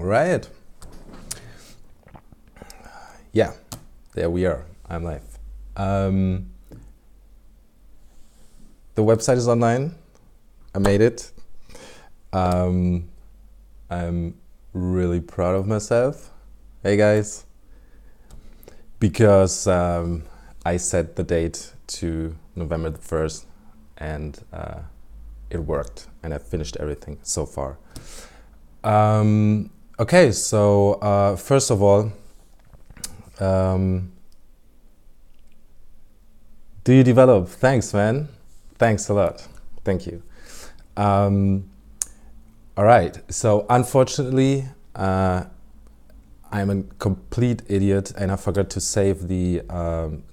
All right. Yeah, there we are. I'm live. The website is online. I made it. I'm really proud of myself. Hey guys. Because I set the date to November the 1st and it worked and I finished everything so far. Okay, so first of all, do you develop? Thanks, man. Thanks a lot. Thank you. All right, so unfortunately, I'm a complete idiot and I forgot to save the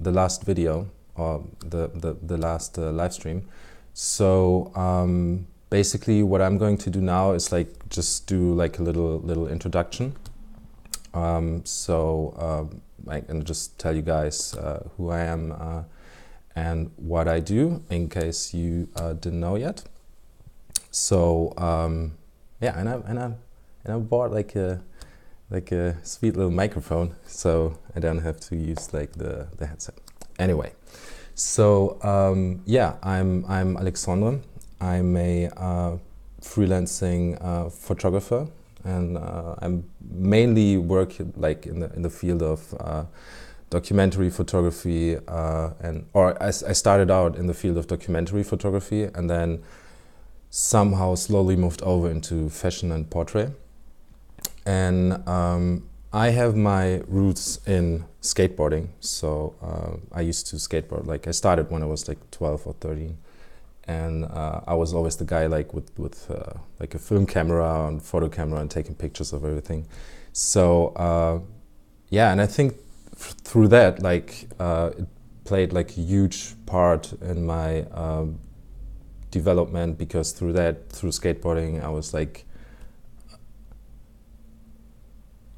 last video or the last live stream. So basically what I'm going to do now is like just do like a little introduction. I can just tell you guys who I am and what I do in case you didn't know yet. So yeah, and I bought like a sweet little microphone, so I don't have to use like the headset. Anyway, so yeah, I'm Alexandre. I'm a freelancing photographer, and I'm mainly work like in the field of documentary photography, I started out in the field of documentary photography, and then somehow slowly moved over into fashion and portrait. And I have my roots in skateboarding, so I used to skateboard. Like I started when I was like 12 or 13, and I was always the guy like with like a film camera and photo camera and taking pictures of everything. So yeah, and I think through that, like it played like a huge part in my development, because through skateboarding, I was like,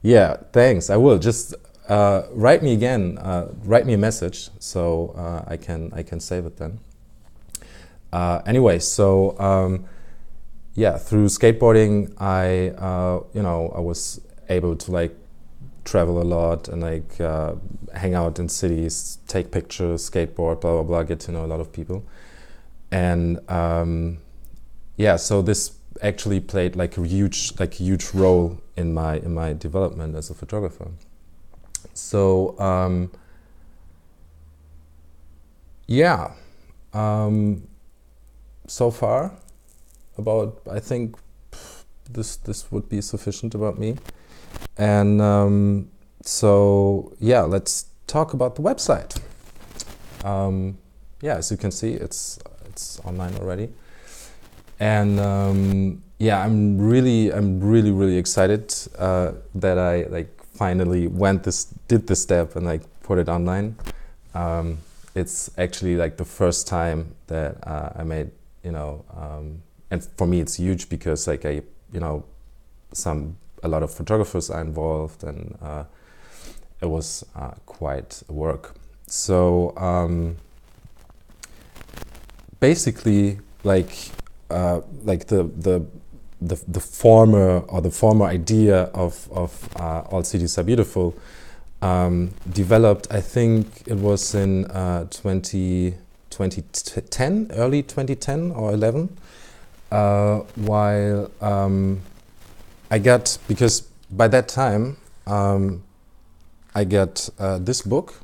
yeah, thanks. I will just write me again. Write me a message so I can save it then. Anyway, so yeah, through skateboarding, I I was able to like travel a lot and like hang out in cities, take pictures, skateboard, blah blah blah, get to know a lot of people, and yeah, so this actually played like a huge role in my development as a photographer. So yeah, so far about, I think this would be sufficient about me. And so yeah, let's talk about the website. Yeah, as you can see, it's online already. And yeah, I'm really excited that I like finally did this step and like put it online. It's actually like the first time that I made, and for me it's huge because like a lot of photographers are involved, and it was quite work. So basically, like the former idea of All Cities Are Beautiful developed, I think it was in 2010, early 2010 or 11, while because by that time I got this book.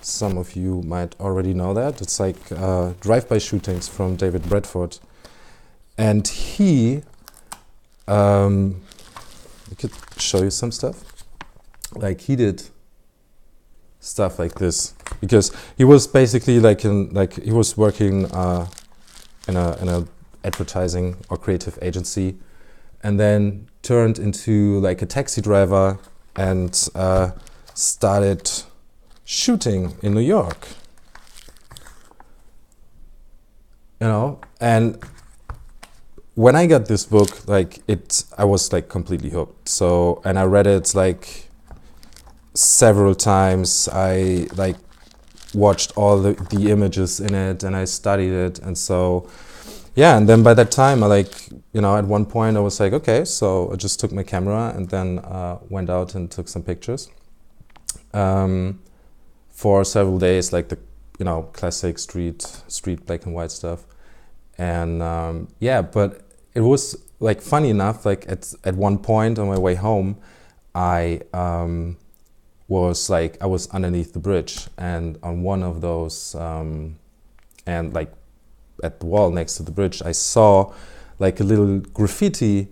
Some of you might already know that. It's like drive-by shootings from David Bradford. And he, I could show you some stuff. Like he did stuff like this, because he was basically he was working in a advertising or creative agency, and then turned into like a taxi driver and started shooting in New York, and when I got this book, like I was like completely hooked. So, and I read it like several times. I like watched all the images in it, and I studied it, and so yeah, and then by that time, I at one point I was like, okay, so I just took my camera and then went out and took some pictures for several days, like the classic street black and white stuff. And but it was like funny enough, like at one point on my way home, I was underneath the bridge, and on one of those and like at the wall next to the bridge, I saw like a little graffiti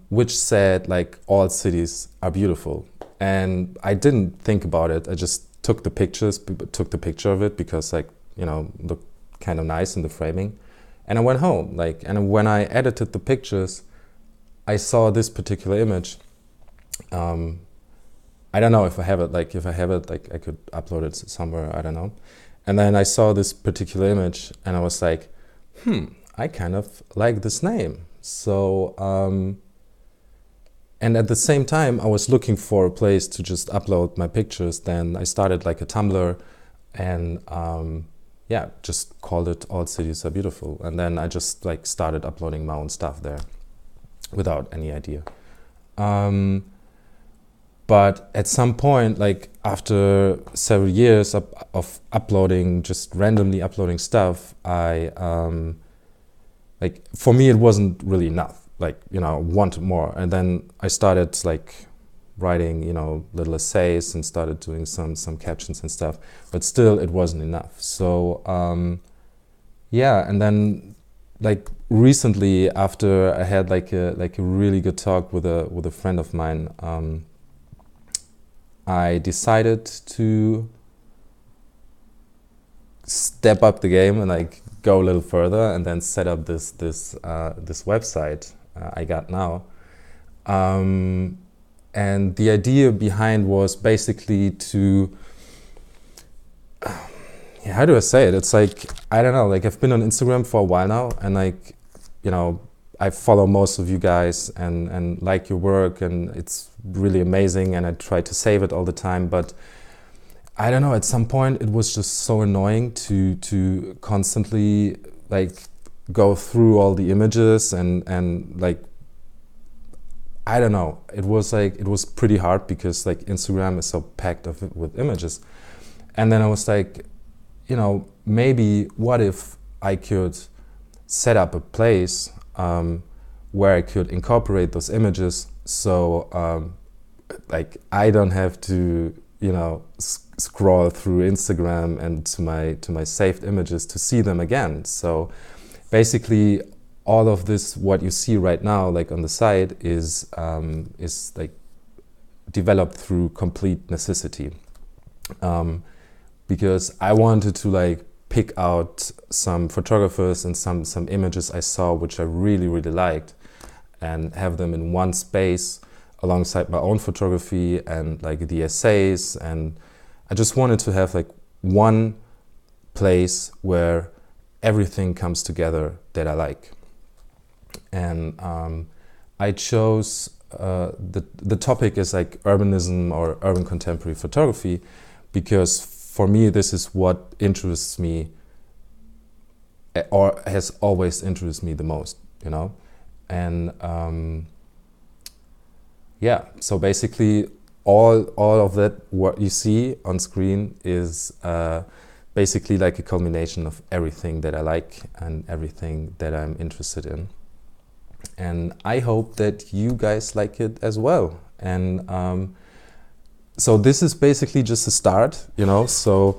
which said like all cities are beautiful. And I didn't think about it. I just took the picture of it because looked kind of nice in the framing. And I went home, and when I edited the pictures, I saw this particular image. I don't know if I have it. If I have it, I could upload it somewhere. I don't know. And then I saw this particular image, and I was like, I kind of like this name. So, and at the same time, I was looking for a place to just upload my pictures. Then I started like a Tumblr, and just called it All Cities Are Beautiful. And then I just started uploading my own stuff there without any idea. But at some point, after several years of uploading, just randomly uploading stuff, I for me it wasn't really enough. I wanted more, and then I started writing, little essays and started doing some captions and stuff. But still, it wasn't enough. So and then recently, after I had a really good talk with a friend of mine. I decided to step up the game and go a little further, and then set up this website I got now. And the idea behind was basically to how do I say it? It's I don't know. I've been on Instagram for a while now, and I follow most of you guys and like your work, and it's really amazing, and I try to save it all the time. But I don't know, at some point it was just so annoying to constantly go through all the images and I don't know. It was pretty hard because Instagram is so packed with images. And then I was maybe what if I could set up a place where I could incorporate those images, so I don't have to scroll through Instagram and to my saved images to see them again. So basically, all of this, what you see right now, on the site, is developed through complete necessity, because I wanted to pick out some photographers and some images I saw which I really liked, and have them in one space alongside my own photography and the essays. And I just wanted to have one place where everything comes together that I like. And I chose the topic is urbanism or urban contemporary photography, because for me this is what interests me, or has always interested me the most, and so basically all of that what you see on screen is basically a culmination of everything that I like and everything that I'm interested in. And I hope that you guys like it as well. And so this is basically just a start, so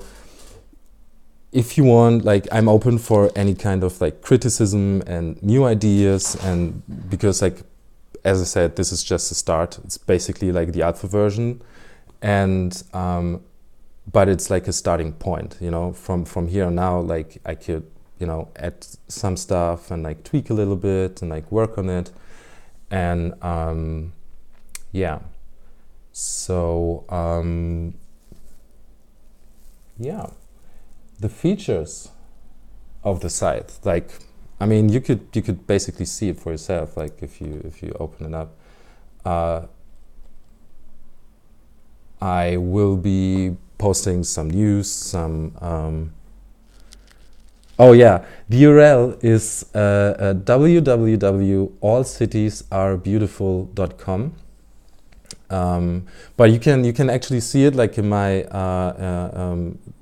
if you want, I'm open for any kind of criticism and new ideas, and because as I said, this is just a start. It's basically the alpha version, and but it's a starting point, from here on now, I could add some stuff and tweak a little bit and work on it. And so the features of the site, I mean, you could basically see it for yourself, if you open it up. I will be posting some news, some Oh yeah, the URL is www.allcitiesarebeautiful.com. But you can actually see it like in my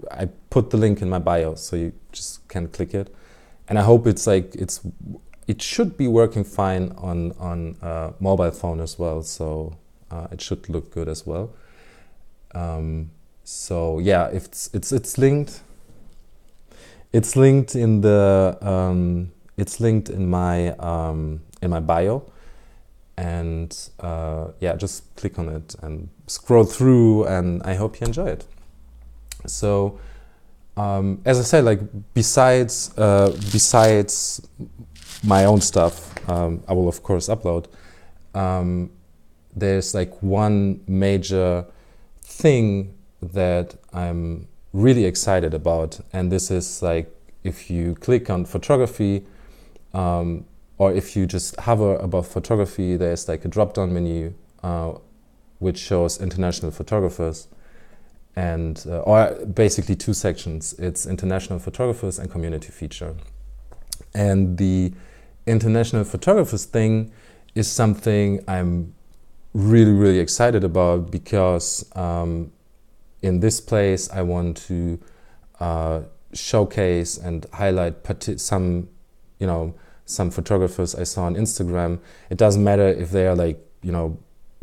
I put the link in my bio, so you just can click it, and I hope it should be working fine on mobile phone as well, so it should look good as well. So yeah, if it's linked. It's linked in the it's linked in my bio, and yeah, just click on it and scroll through, and I hope you enjoy it. So as I said, like besides my own stuff, I will of course upload. There's like one major thing that I'm really excited about, and this is like if you click on photography, or if you just hover above photography, there's like a drop-down menu which shows international photographers, and or basically two sections. It's international photographers and community feature. And the international photographers thing is something I'm really excited about, because in this place I want to showcase and highlight some photographers I saw on Instagram. It doesn't matter if they are like,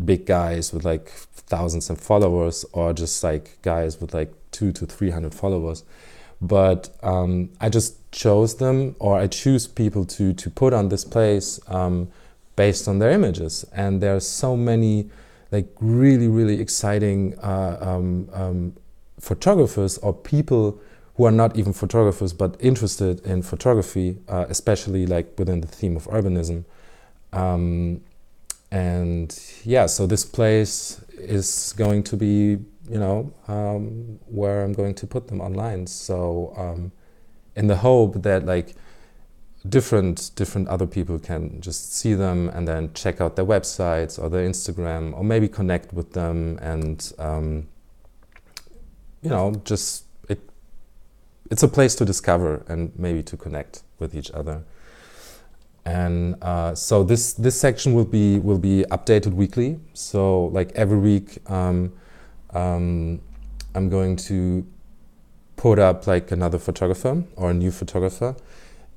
big guys with like thousands of followers, or just like guys with like 200 to 300 followers. But I just chose them, or I choose people to put on this place based on their images. And there are so many like really exciting photographers, or people who are not even photographers but interested in photography, especially like within the theme of urbanism. And yeah, so this place is going to be, where I'm going to put them online. So in the hope that like different other people can just see them and then check out their websites or their Instagram, or maybe connect with them, and just it's a place to discover and maybe to connect with each other. And so this section will be updated weekly. So like every week I'm going to put up like another photographer or a new photographer,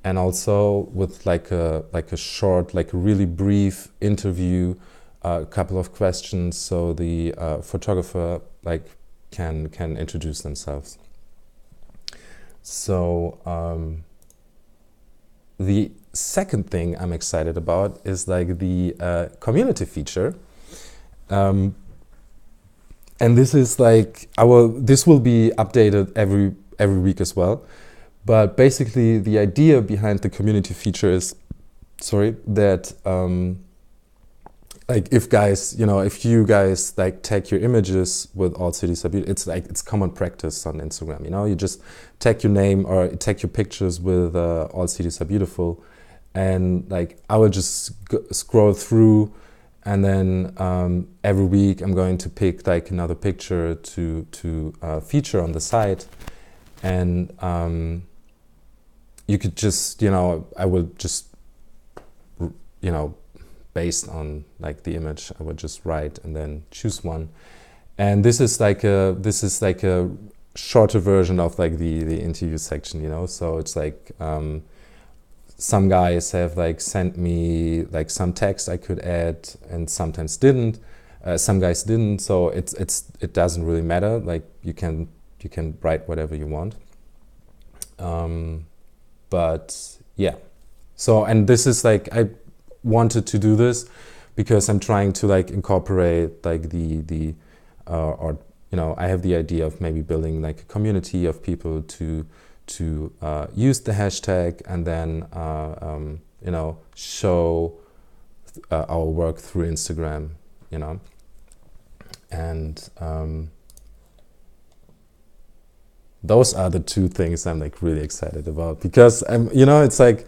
and also with like a short, like a really brief interview, a couple of questions, so the photographer like can introduce themselves. So the second thing I'm excited about is like the community feature, and this is like this will be updated every week as well. But basically the idea behind the community feature is, that like if you guys like tag your images with All Cities Are Beautiful, it's common practice on Instagram. You just tag your name or tag your pictures with All Cities Are Beautiful, and like I will just scroll through, and then every week I'm going to pick like another picture to feature on the site, and you could just I will just based on like the image, I would just write and then choose one. And this is like a shorter version of like the interview section, so it's like some guys have like sent me like some text I could add, and sometimes didn't. Some guys didn't, so it doesn't really matter. Like you can write whatever you want. But yeah, so, and this is like, I wanted to do this because I'm trying to like incorporate like I have the idea of maybe building like a community of people to use the hashtag, and then show our work through Instagram, and those are the two things I'm like really excited about, because it's like,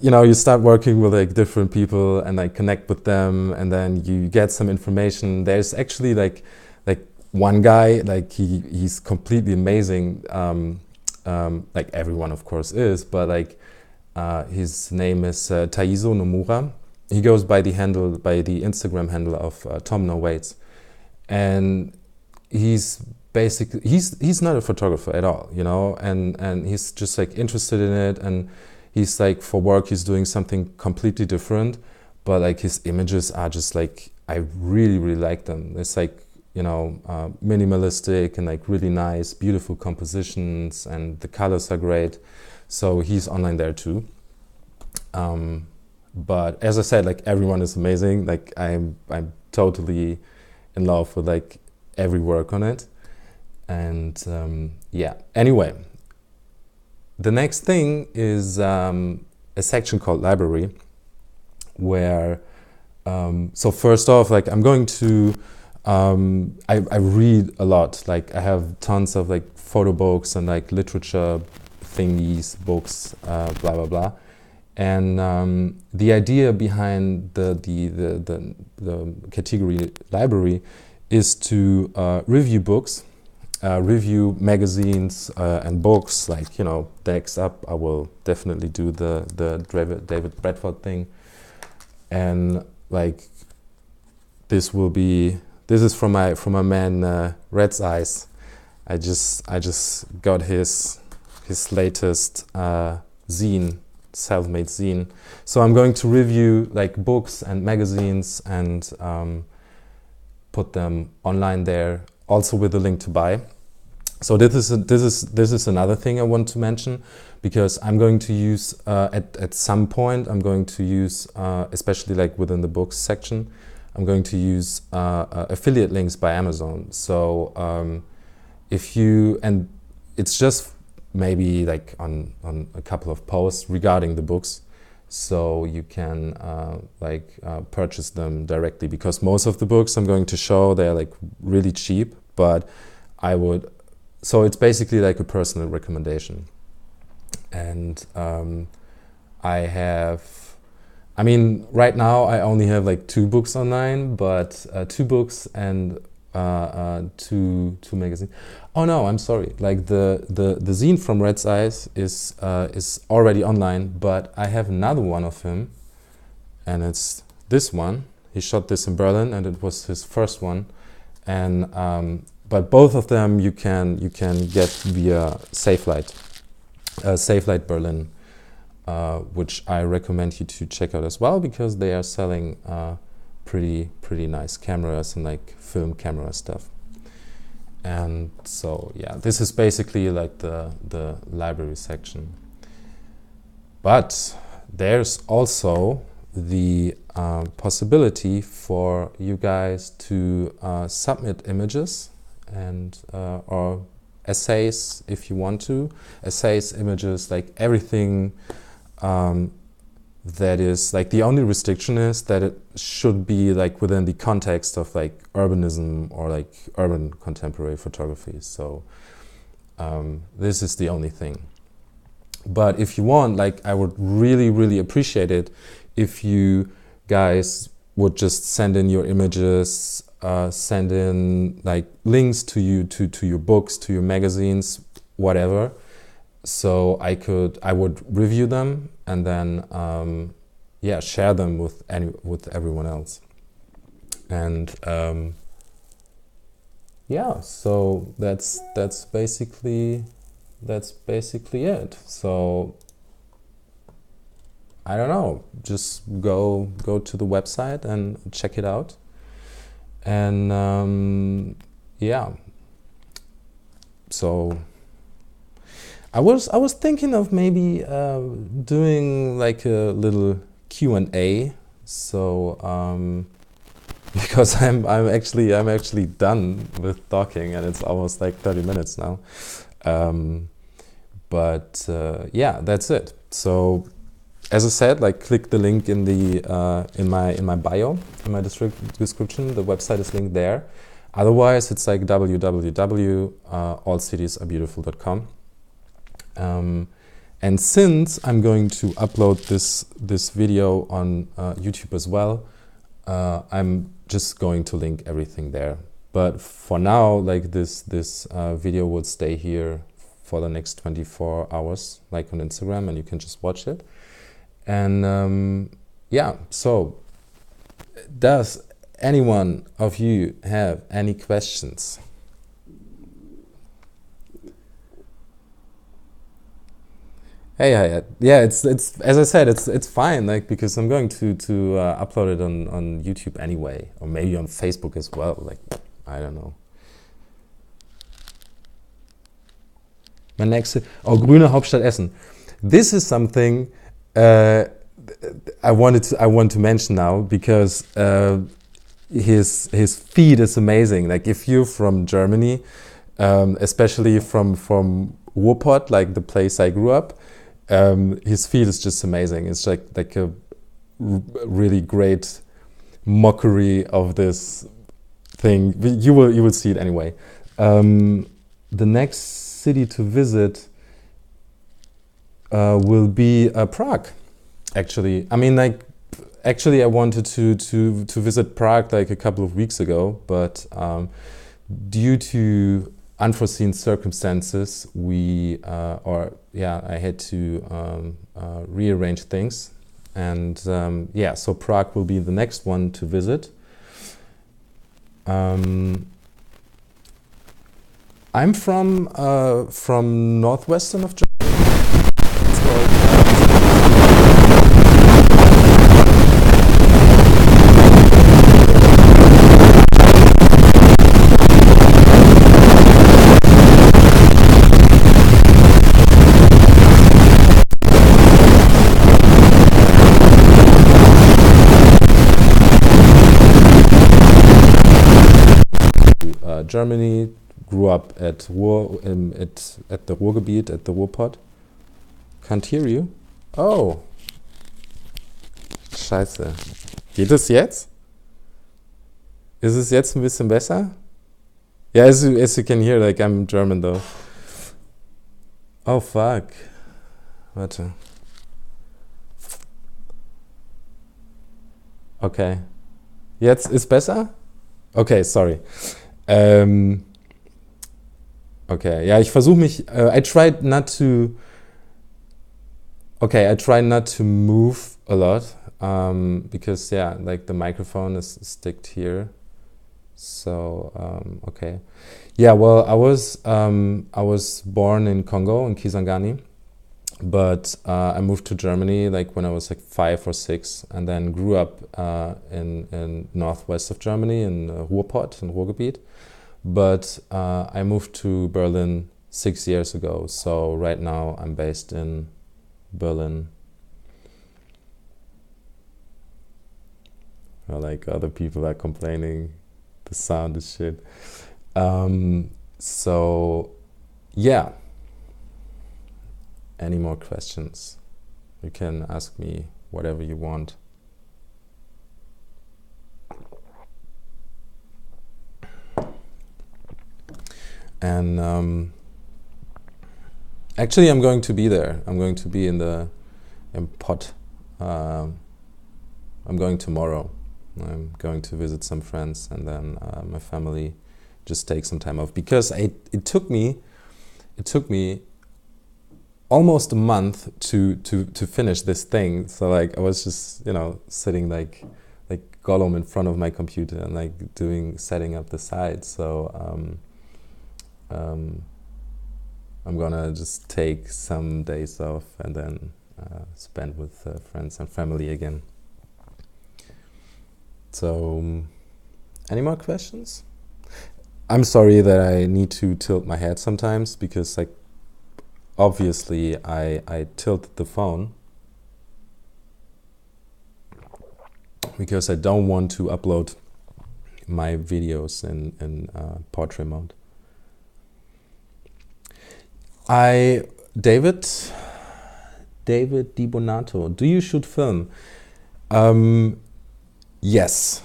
you start working with like different people and like connect with them, and then you get some information. There's actually like one guy, like he's completely amazing. like everyone of course is, but like his name is Taizo Nomura. He goes by the Instagram handle of Tom No Waits, and he's basically he's not a photographer at all, you know, and he's just like interested in it, and he's like for work he's doing something completely different, but like his images are just like, I really like them. It's like, you know, minimalistic and like really nice, beautiful compositions, and the colors are great. So he's online there too. But as I said, like everyone is amazing. Like I'm totally in love with like every work on it. And yeah, anyway, the next thing is a section called library, where so first off, like I'm going to I read a lot. Like I have tons of like photo books and like literature thingies, books, blah blah blah. And the idea behind the category library is to review books, review magazines and books. Like, you know, next up I will definitely do the David Bradford thing, and like this is from my man Red's Eyes. I just got his latest zine, self-made zine. So I'm going to review like books and magazines and put them online there, also with a link to buy. So this is another thing I want to mention, because I'm going to use at some point I'm going to use especially like within the books section, I'm going to use affiliate links by Amazon. So if you, and it's just maybe like on a couple of posts regarding the books, so you can purchase them directly, because most of the books I'm going to show, they're like really cheap, but so it's basically like a personal recommendation. And I mean, right now I only have like 2 books online, but 2 books and two magazines. Oh no, I'm sorry. Like the zine from Red's Eyes is already online, but I have another one of him, and it's this one. He shot this in Berlin, and it was his first one. And but both of them you can get via Safelight Berlin, which I recommend you to check out as well, because they are selling pretty nice cameras and like film camera stuff. And so yeah, this is basically like the library section. But there's also the possibility for you guys to submit images and or essays if you want to. Essays, images, like everything that is like, the only restriction is that it should be like within the context of like urbanism or like urban contemporary photography. So this is the only thing. But if you want, like, I would really appreciate it if you guys would just send in your images, send in like links to your books, to your magazines, whatever. So I would review them and then share them with everyone else. And so that's basically it. So I don't know, just go to the website and check it out. And so I was thinking of maybe doing like a little Q&A. So because I'm actually done with talking, and it's almost like 30 minutes now. But that's it. So as I said, like, click the link in the in my bio, in my description. The website is linked there. Otherwise, it's like www.allcitiesarebeautiful.com. And since I'm going to upload this video on YouTube as well, I'm just going to link everything there. But for now, like, this video would stay here for the next 24 hours, like on Instagram, and you can just watch it. And yeah, so does anyone of you have any questions? Hey, yeah, it's as I said, it's fine, like, because I'm going to upload it on YouTube anyway, or maybe on Facebook as well. Like, I don't know. My next, grüne Hauptstadt Essen. This is something I want to mention now, because his feed is amazing. Like, if you're from Germany, especially from Ruhrpott, like the place I grew up, his feed is just amazing. It's like a really great mockery of this thing. You will see it anyway. The next city to visit will be Prague. Actually, I mean, like, actually I wanted to visit Prague like a couple of weeks ago, but due to unforeseen circumstances, I had to rearrange things, and so Prague will be the next one to visit. I'm from northwestern of Germany. It's called, Germany, grew up at the Ruhrgebiet, at the Ruhrpott. Can't hear you. Oh. Scheiße. Geht es jetzt? Ist es jetzt ein bisschen besser? Yeah, as you can hear, like, I'm German though. Oh fuck. Warte. Okay. Jetzt ist besser? Okay, sorry. Okay, ja, ich versuche mich. I try not to move a lot, because like the microphone is sticked here. So okay, yeah. Well, I was born in Congo, in Kisangani, but I moved to Germany like when I was like 5 or 6, and then grew up in northwest of Germany, in Ruhrpott, in Ruhrgebiet. But I moved to Berlin 6 years ago, so right now I'm based in Berlin. Well, like, other people are complaining, the sound is shit. So yeah. Any more questions? You can ask me whatever you want. And actually, I'm going to be there. I'm going to be in Pott. I'm going tomorrow. I'm going to visit some friends, and then my family just take some time off, because it took me almost a month to finish this thing. So like, I was just sitting like Gollum in front of my computer and like setting up the site. So I'm gonna just take some days off and then spend with friends and family again. So any more questions? I'm sorry that I need to tilt my head sometimes, because like, obviously I tilt the phone because I don't want to upload my videos in portrait mode. David Di Bonato, do you shoot film? Yes,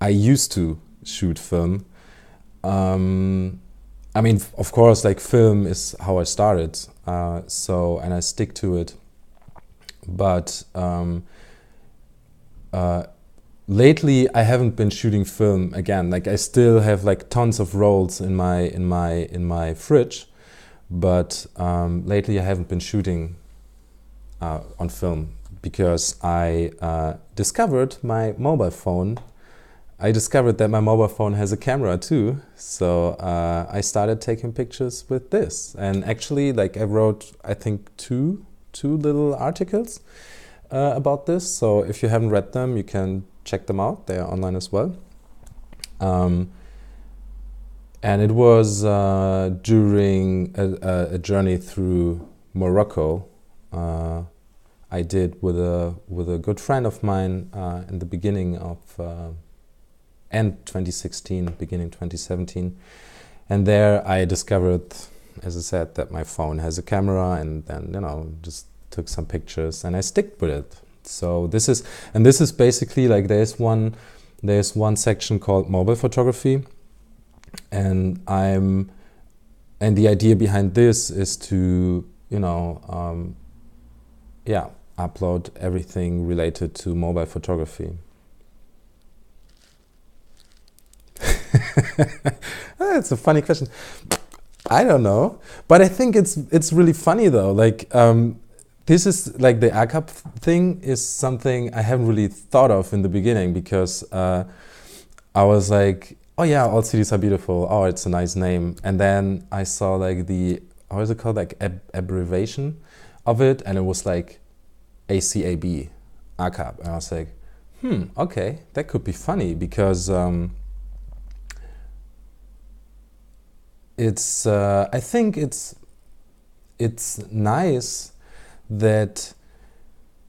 I used to shoot film. I mean, of course, like, film is how I started, and I stick to it. But lately, I haven't been shooting film again. Like, I still have like tons of rolls in my fridge, but lately I haven't been shooting on film because I discovered my mobile phone. I discovered that my mobile phone has a camera too, so I started taking pictures with this. And actually, like, I wrote, I think, two little articles about this. So if you haven't read them, you can check them out. They are online as well. And it was during a journey through Morocco. I did with a good friend of mine in the beginning of end 2016, beginning 2017, and there I discovered, as I said, that my phone has a camera, and then just took some pictures and I stick with it. So this is basically like there's one section called mobile photography, and the idea behind this is to upload everything related to mobile photography. That's a funny question. I don't know, but I think it's really funny though. Like this is like the ACAP thing is something I haven't really thought of in the beginning, because I was like, oh yeah, all cities are beautiful. Oh, it's a nice name. And then I saw like the, how is it called, like abbreviation of it, and it was like ACAB, ACAB, and I was like, okay, that could be funny, because it's I think it's nice that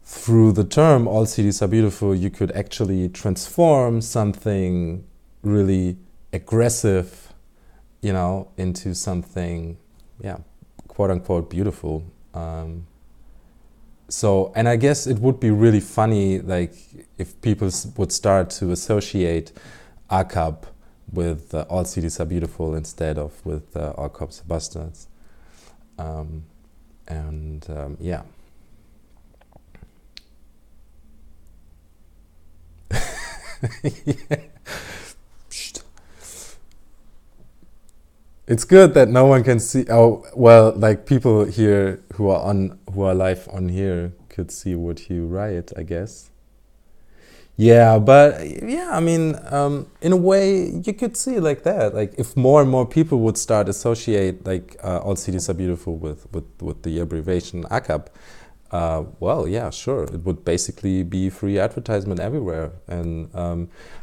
through the term all cities are beautiful you could actually transform something really aggressive, into something, quote unquote beautiful. So, and I guess it would be really funny, like, if people would start to associate ACAB with all cities are beautiful instead of with all cops are bastards. Yeah. Yeah. It's good that no one can see. Oh well, like people here who are live on here could see what you write, I guess. Yeah, but yeah, I mean, in a way, you could see it like that. Like, if more and more people would start associate like all cities are beautiful with the abbreviation ACAP, well, yeah, sure, it would basically be free advertisement everywhere. And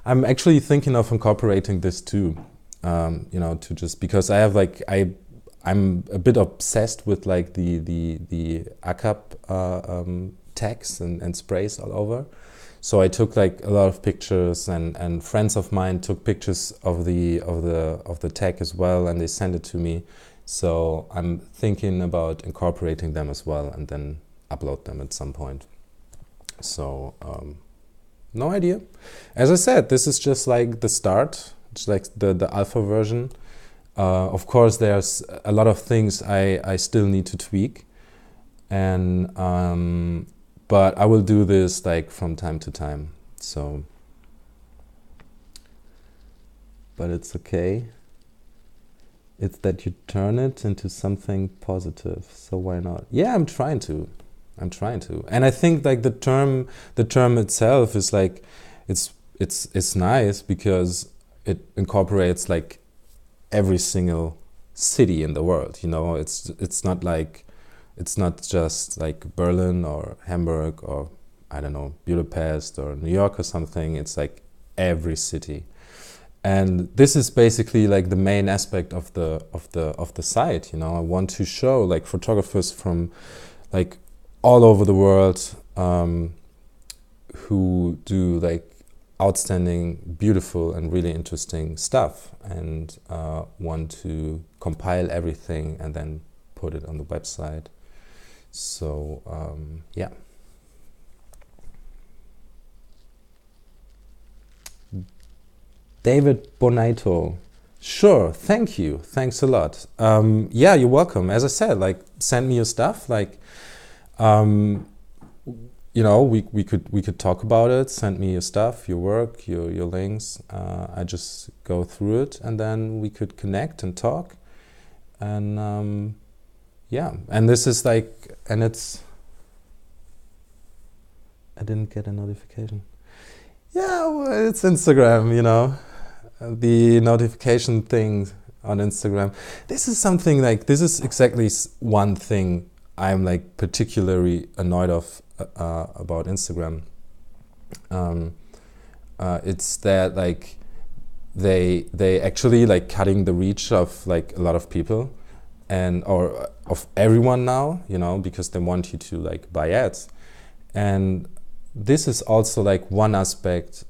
I'm actually thinking of incorporating this too. To just, because I have like I'm a bit obsessed with like the ACAP tags and sprays all over. So I took like a lot of pictures, and friends of mine took pictures of the tag as well, and they sent it to me. So I'm thinking about incorporating them as well, and then upload them at some point. So no idea. As I said, this is just like the start. It's like the alpha version. Of course, there's a lot of things I still need to tweak, and but I will do this like from time to time. So, but it's okay. It's that you turn it into something positive. So why not? Yeah, I'm trying to, and I think like the term itself is like, it's nice because it incorporates like every single city in the world. It's not just like Berlin or Hamburg or, I don't know, Budapest or New York or something. It's like every city. And this is basically like the main aspect of the site. I want to show like photographers from like all over the world who do like outstanding, beautiful, and really interesting stuff, and want to compile everything and then put it on the website. So yeah. David Bonito. Sure, thank you. Thanks a lot. Yeah, you're welcome. As I said, like, send me your stuff. Like, we could talk about it. Send me your stuff, your work, your links. I just go through it, and then we could connect and talk. And yeah, and this is like, and it's, I didn't get a notification. Yeah, well, it's Instagram, you know, the notification thing on Instagram. This is something like, this is exactly one thing I'm like particularly annoyed of about Instagram. It's that like they actually like cutting the reach of like a lot of people and or of everyone now, you know, because they want you to like buy ads. And this is also like one aspect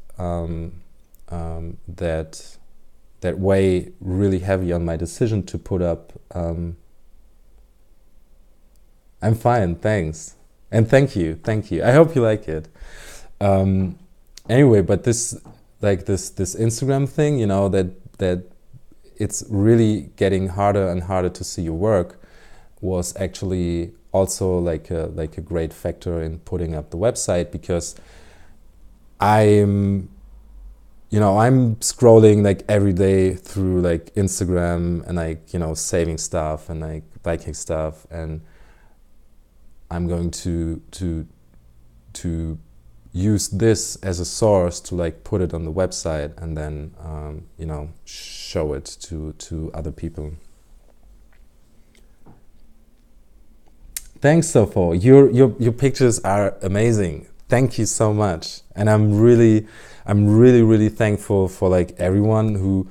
that weigh really heavy on my decision to put up. I'm fine, thanks, and thank you. I hope you like it. Anyway, but this like this Instagram thing, you know, that it's really getting harder and harder to see your work, was actually also like a great factor in putting up the website, because I'm scrolling like every day through like Instagram and like, you know, saving stuff and like liking stuff, and I'm going to use this as a source to like put it on the website and then you know, show it to other people. Thanks, Sofo. Your pictures are amazing. Thank you so much. And I'm really thankful for like everyone who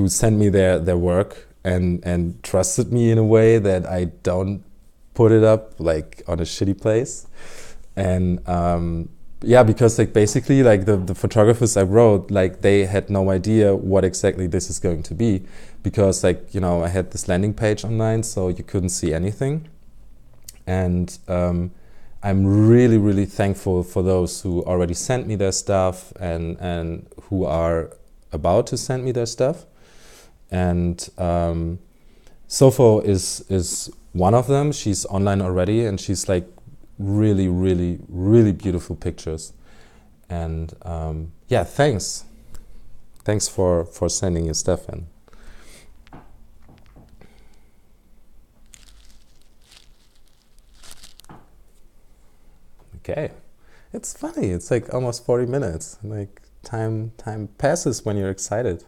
sent me their work and trusted me in a way that I don't put it up like on a shitty place. And yeah, because like basically like the photographers I wrote, like they had no idea what exactly this is going to be, because like, you know, I had this landing page online, so you couldn't see anything. And I'm really thankful for those who already sent me their stuff and who are about to send me their stuff. And Sofo is one of them. She's online already, and she's like really beautiful pictures. And yeah, thanks for sending your stuff in. Okay, it's funny, it's like almost 40 minutes. Like time passes when you're excited,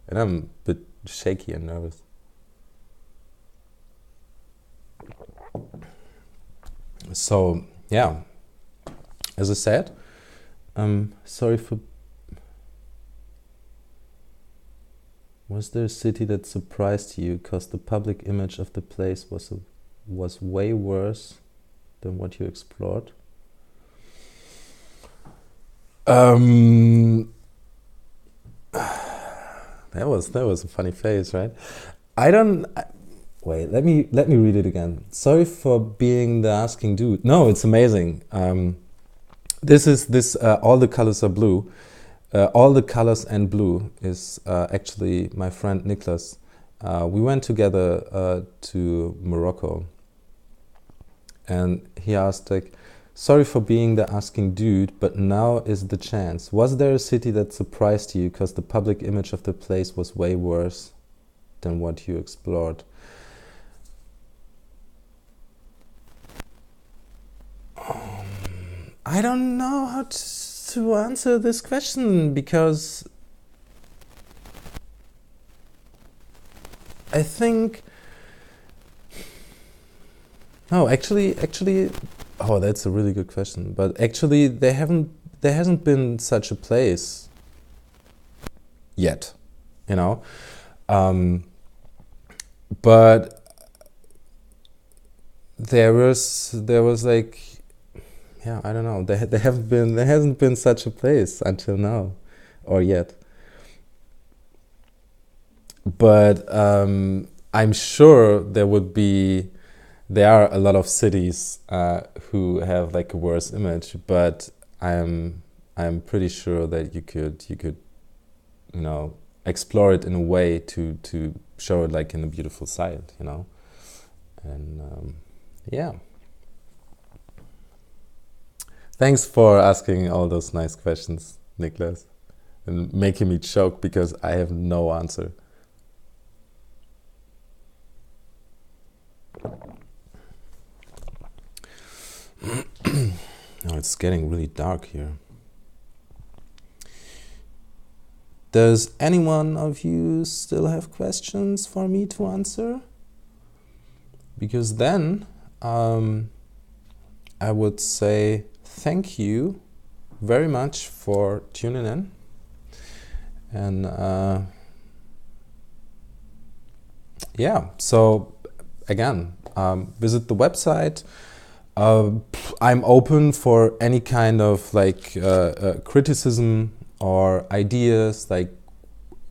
and I'm a bit shaky and nervous. So yeah, as I said, sorry for. Was there a city that surprised you because the public image of the place was way worse than what you explored? That was a funny face, right? Wait, let me read it again. Sorry for being the asking dude. No, it's amazing. This all the colors are blue. All the colors and blue is actually my friend Niklas. We went together to Morocco, and he asked like, sorry for being the asking dude, but now is the chance. Was there a city that surprised you because the public image of the place was way worse than what you explored? I don't know how to answer this question, because I think actually oh, that's a really good question, but actually there hasn't been such a place yet, you know. But there was like, yeah, I don't know. There hasn't been such a place until now, or yet. But I'm sure there are a lot of cities who have like a worse image. But I'm pretty sure that you could you know, explore it in a way to show it like in a beautiful site, you know. And yeah. Thanks for asking all those nice questions, Niklas, and making me choke because I have no answer. it's getting really dark here. Does anyone of you still have questions for me to answer? Because then I would say thank you very much for tuning in. And yeah, so again, visit the website. I'm open for any kind of like criticism or ideas, like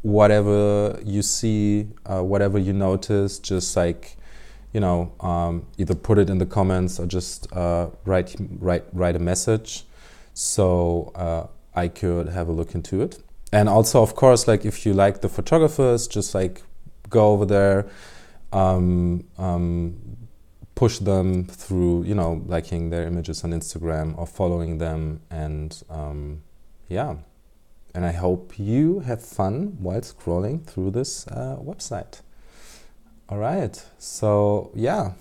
whatever you see, whatever you notice, just like, you know, either put it in the comments or just write a message, so I could have a look into it. And also, of course, like if you like the photographers, just like go over there, push them through, you know, liking their images on Instagram or following them, and yeah. And I hope you have fun while scrolling through this website. All right, so yeah,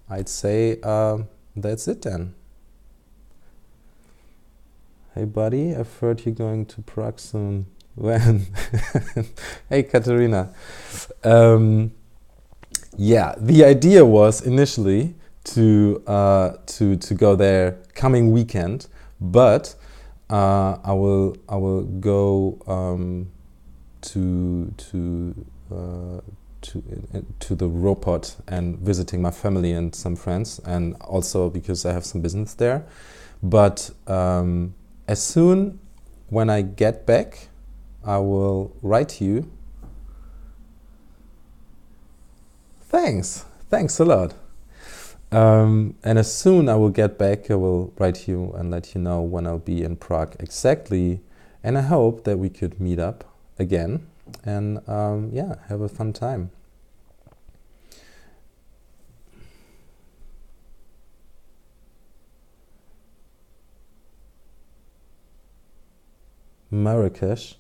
I'd say that's it then. Hey buddy, I've heard you're going to Prague soon. When? Hey Katerina. Yeah, the idea was initially to go there coming weekend, but I will go to the Ropot and visiting my family and some friends, and also because I have some business there. But as soon when I get back, I will write you. Thanks a lot. And as soon I will get back, I will write you and let you know when I'll be in Prague exactly. And I hope that we could meet up again and yeah, have a fun time. Marrakesh.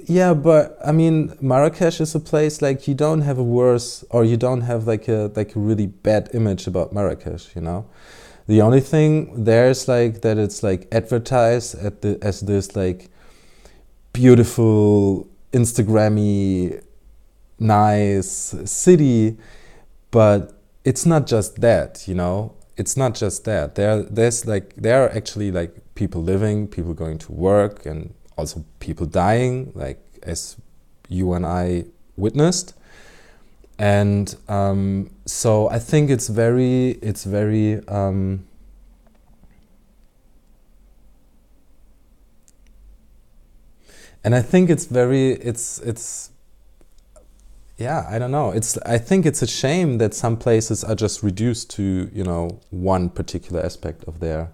Yeah, but I mean, Marrakesh is a place like you don't have a worse, or you don't have like a really bad image about Marrakesh, you know. The only thing there is like that it's like advertised as this like beautiful Instagrammy nice city, but it's not just that, you know. It's not just that. There are actually like people living, people going to work, and also people dying, like as you and I witnessed. And so I think it's very and I think it's yeah, I don't know. I think it's a shame that some places are just reduced to, you know, one particular aspect of their.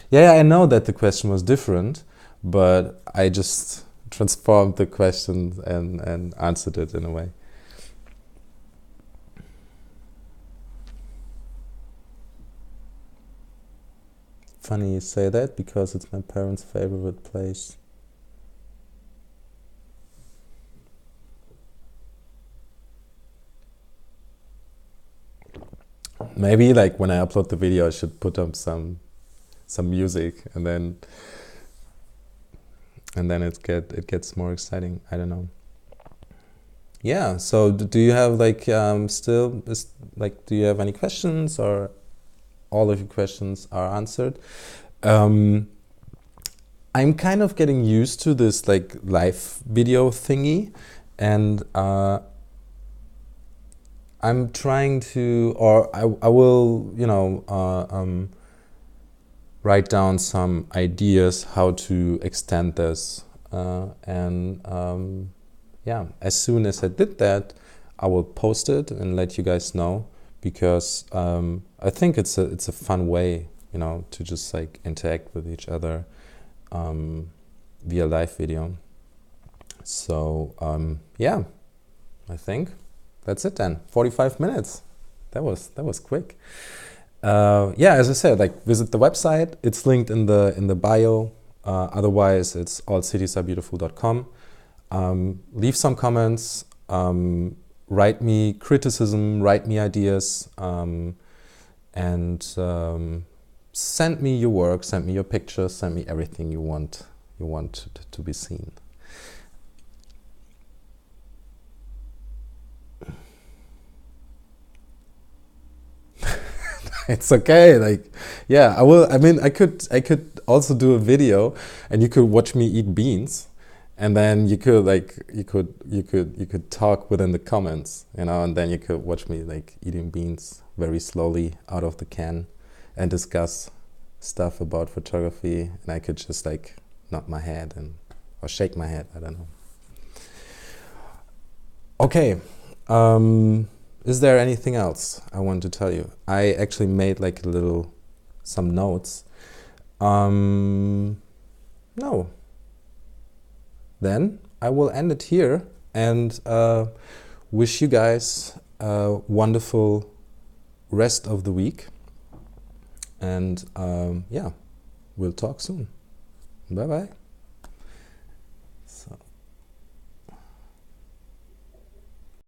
Yeah, I know that the question was different, but I just transformed the question and answered it in a way. Funny you say that, because it's my parents' favorite place. Maybe like when I upload the video, I should put up some music, and then it gets more exciting. I don't know. Yeah. So do you have like do you have any questions, or all of your questions are answered? I'm kind of getting used to this like live video thingy, and I'm trying to, or I will, you know, write down some ideas how to extend this, and yeah, as soon as I did that, I will post it and let you guys know, because I think it's a fun way, you know, to just like interact with each other via live video. So yeah, I think that's it then. 45 minutes. That was quick. Yeah, as I said, like visit the website. It's linked in the bio. Otherwise, it's allcitiesarebeautiful.com. Leave some comments. write me criticism, write me ideas, and send me your work, send me your pictures, send me everything you want to be seen. It's okay. Like, yeah, I will. I mean, I could also do a video, and you could watch me eat beans, and then you could talk within the comments, you know, and then you could watch me like eating beans very slowly out of the can, and discuss stuff about photography, and I could just like nod my head or shake my head. I don't know. Okay. Is there anything else I want to tell you? I actually made like some notes. No. Then I will end it here and wish you guys a wonderful rest of the week. And yeah, we'll talk soon. Bye bye.